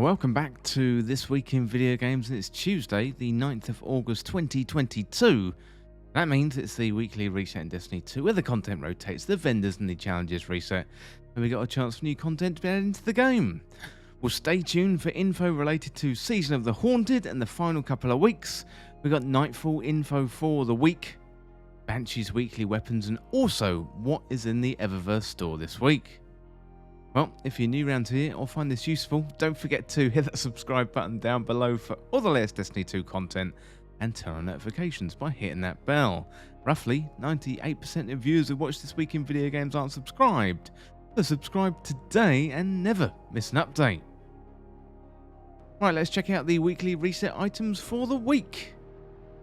welcome back to This Week in Video Games, and it's Tuesday, the 9th of August 2022. That means it's the weekly reset in Destiny 2, where the content rotates, the vendors and the challenges reset, and we got a chance for new content to be added into the game. Well, stay tuned for info related to Season of the Haunted and the final couple of weeks. We got Nightfall info for the week, Banshee's weekly weapons, and also what is in the Eververse store this week. Well, if you're new around here or find this useful, don't forget to hit that subscribe button down below for all the latest Destiny 2 content and turn on notifications by hitting that bell. Roughly 98% of viewers who watch This Week in Video Games aren't subscribed, so subscribe today and never miss an update. Right, let's check out the weekly reset items for the week.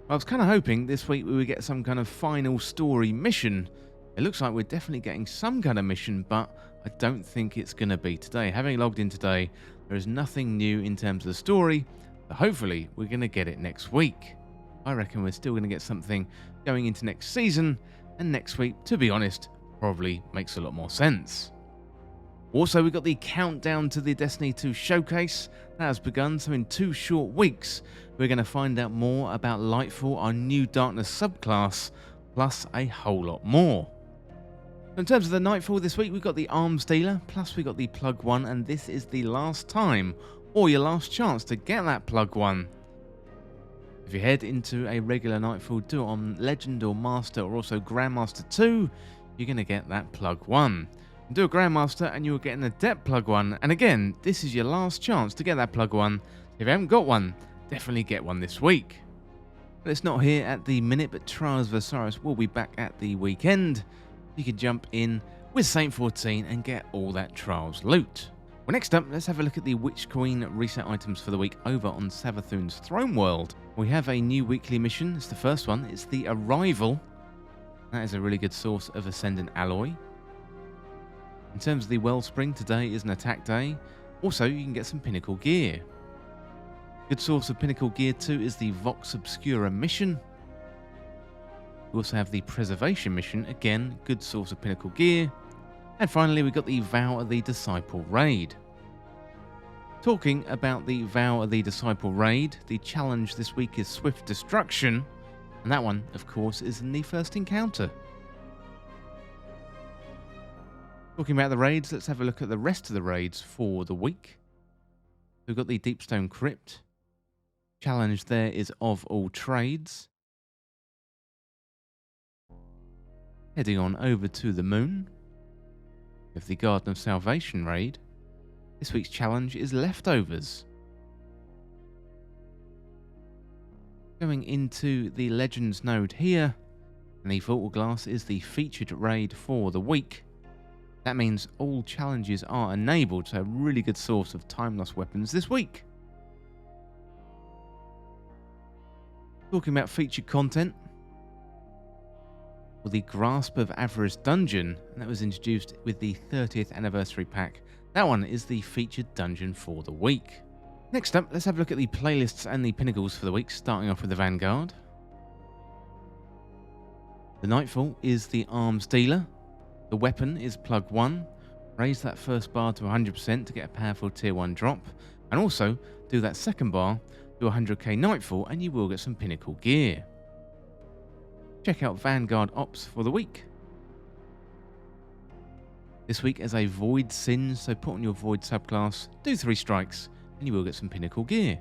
I was kind of hoping this week we would get some kind of final story mission. It looks like we're definitely getting some kind of mission, but I don't think it's going to be today. Having logged in today, there is nothing new in terms of the story, but hopefully we're going to get it next week. I reckon we're still going to get something going into next season, and next week, to be honest, probably makes a lot more sense. Also, we got the countdown to the Destiny 2 showcase. That has begun, so in 2 short weeks, we're going to find out more about Nightfall, our new Darkness subclass, plus a whole lot more. In terms of the Nightfall this week, we've got the Arms Dealer, plus we got the Plug 1, and this is the last time, or your last chance to get that Plug 1. If you head into a regular Nightfall, do it on Legend or Master, or also Grandmaster 2, you're going to get that Plug 1. Do a Grandmaster and you'll get an Adept Plug 1, and again, this is your last chance to get that Plug 1. If you haven't got one, definitely get one this week. But it's not here at the minute, but Trials of Osiris will be back at the weekend. You can jump in with Saint 14 and get all that Trials loot. Well, next up, let's have a look at the Witch Queen reset items for the week over on Savathun's Throne World. We have a new weekly mission. It's the first one. It's the Arrival. That is a really good source of Ascendant Alloy. In terms of the Wellspring, today is an attack day. Also, you can get some Pinnacle gear. Good source of Pinnacle gear too is the Vox Obscura mission. We also have the Preservation mission, again, good source of Pinnacle gear. And finally, we got the Vow of the Disciple raid. Talking about the Vow of the Disciple raid, the challenge this week is Swift Destruction, and that one, of course, is in the first encounter. Talking about the raids, let's have a look at the rest of the raids for the week. We've got the Deepstone Crypt. Challenge there is of all trades. Heading on over to the moon. We have the Garden of Salvation raid. This week's challenge is Leftovers. Going into the Legends node here, and the Vortal Glass is the featured raid for the week. That means all challenges are enabled, so a really good source of time-loss weapons this week. Talking about featured content, well, the Grasp of Avarice dungeon, and that was introduced with the 30th anniversary pack. That one is the featured dungeon for the week. Next up, let's have a look at the playlists and the pinnacles for the week, starting off with the Vanguard. The Nightfall is the Arms Dealer. The weapon is Plug 1. Raise that first bar to 100% to get a powerful tier 1 drop, and also do that second bar to 100k Nightfall and you will get some Pinnacle gear. Check out Vanguard Ops for the week. This week as a Void Sin, so put on your Void subclass, do 3 strikes, and you will get some Pinnacle gear.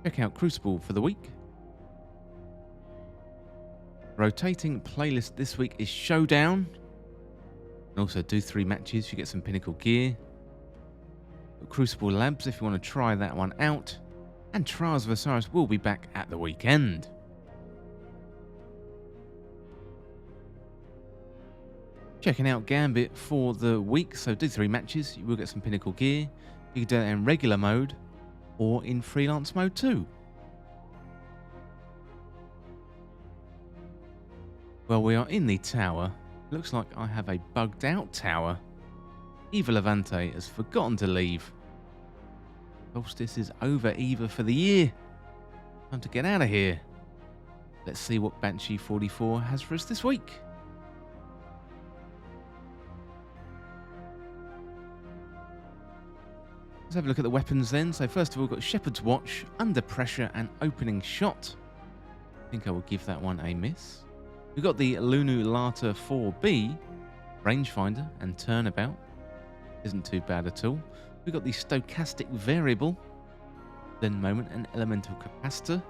Check out Crucible for the week. Rotating playlist this week is Showdown. And also do 3 matches, you get some Pinnacle gear. Crucible Labs if you want to try that one out. And Trials of Osiris will be back at the weekend. Checking out Gambit for the week, so do 3 matches, you will get some Pinnacle gear. You can do that in regular mode or in freelance mode too. Well, we are in the tower. Looks like I have a bugged out tower. Eva Levante has forgotten to leave. Solstice is over Eva for the year. Time to get out of here. Let's see what Banshee 44 has for us this week. Let's have a look at the weapons then. So first of all, we've got Shepherd's Watch, Under Pressure and Opening Shot. I think I will give that one a miss. We've got the Lunu Lata 4B, Rangefinder and Turnabout. Isn't too bad at all. We've got the Stochastic Variable, Then Moment and Elemental Capacitor.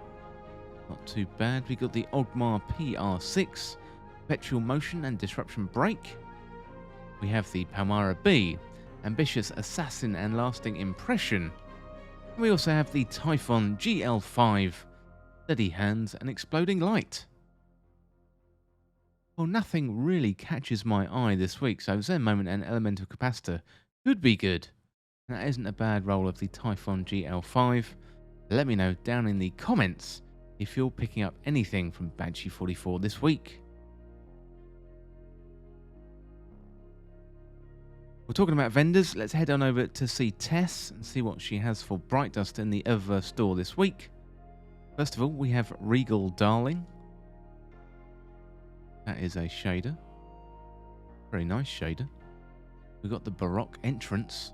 Not too bad. We've got the Ogmar PR6, Perpetual Motion and Disruption Break. We have the Palmyra B, Ambitious Assassin and Lasting Impression. And we also have the Typhon GL5, Steady Hands and Exploding Light. Well, nothing really catches my eye this week, so Zen Moment and Elemental Capacitor could be good. And that isn't a bad roll of the Typhon GL5. Let me know down in the comments if you're picking up anything from Banshee 44 this week. We're talking about vendors. Let's head on over to see Tess and see what she has for Bright Dust in the Eververse store this week. First of all, we have Regal Darling. That is a shader. Very nice shader. We've got the Baroque entrance.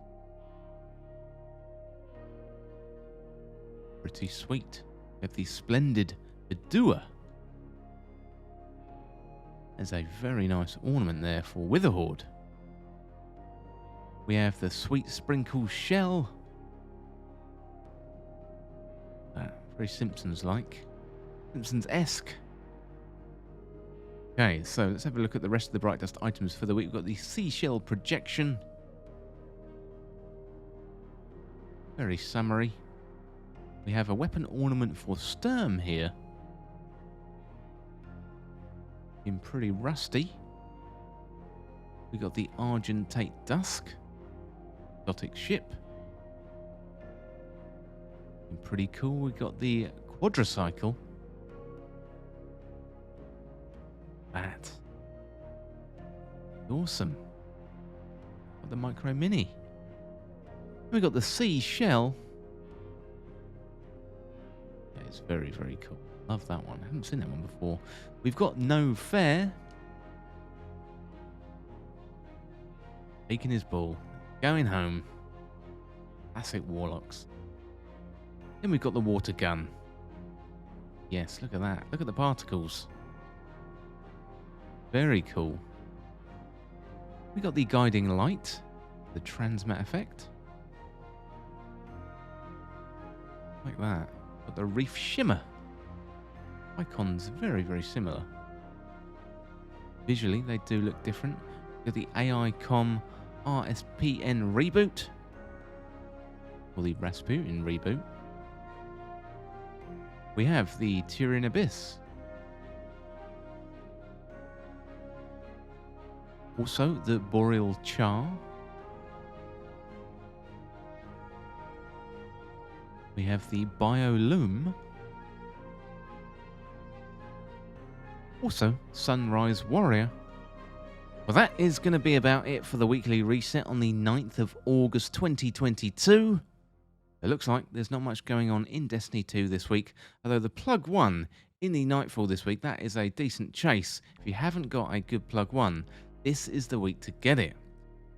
Pretty sweet. We have the Splendid Bedua. There's a very nice ornament there for Witherhoard. We have the Sweet Sprinkle Shell. Very Simpsons-like. Simpsons-esque. Okay, so let's have a look at the rest of the Bright Dust items for the week. We've got the Seashell Projection. Very summery. We have a weapon ornament for Sturm here. Been pretty rusty. We got the Argentate Dusk. Exotic ship. Been pretty cool. We got the Quadricycle. That. Awesome. Got the Micro Mini. We got the Sea Shell. Yeah, it's very, very cool. Love that one. I haven't seen that one before. We've got No Fair. Taking his ball. Going home. Classic Warlocks. Then we've got the Water Gun. Yes, look at that. Look at the particles. Very cool. We got the Guiding Light. The Transmat effect. Like that. Got the Reef Shimmer. Icons very, very similar. Visually, they do look different. Got the AICOM RSPN Reboot. Or the Rasputin Reboot. We have the Tyrian Abyss. Also, the Boreal Char. We have the Biolume. Also, Sunrise Warrior. Well, that is going to be about it for the weekly reset on the 9th of August 2022. It looks like there's not much going on in Destiny 2 this week, although the Plug 1 in the Nightfall this week, that is a decent chase. If you haven't got a good Plug 1, this is the week to get it.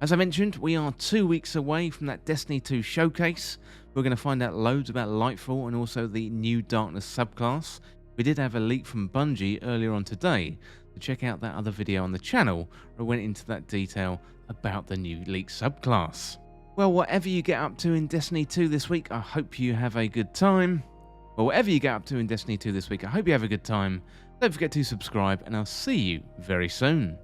As I mentioned, we are 2 weeks away from that Destiny 2 showcase. We're going to find out loads about Lightfall and also the new Darkness subclass. We did have a leak from Bungie earlier on today, so check out that other video on the channel where I went into that detail about the new leak subclass. Well, whatever you get up to in Destiny 2 this week, I hope you have a good time. Well, whatever you get up to in Destiny 2 this week, I hope you have a good time. Don't forget to subscribe, and I'll see you very soon.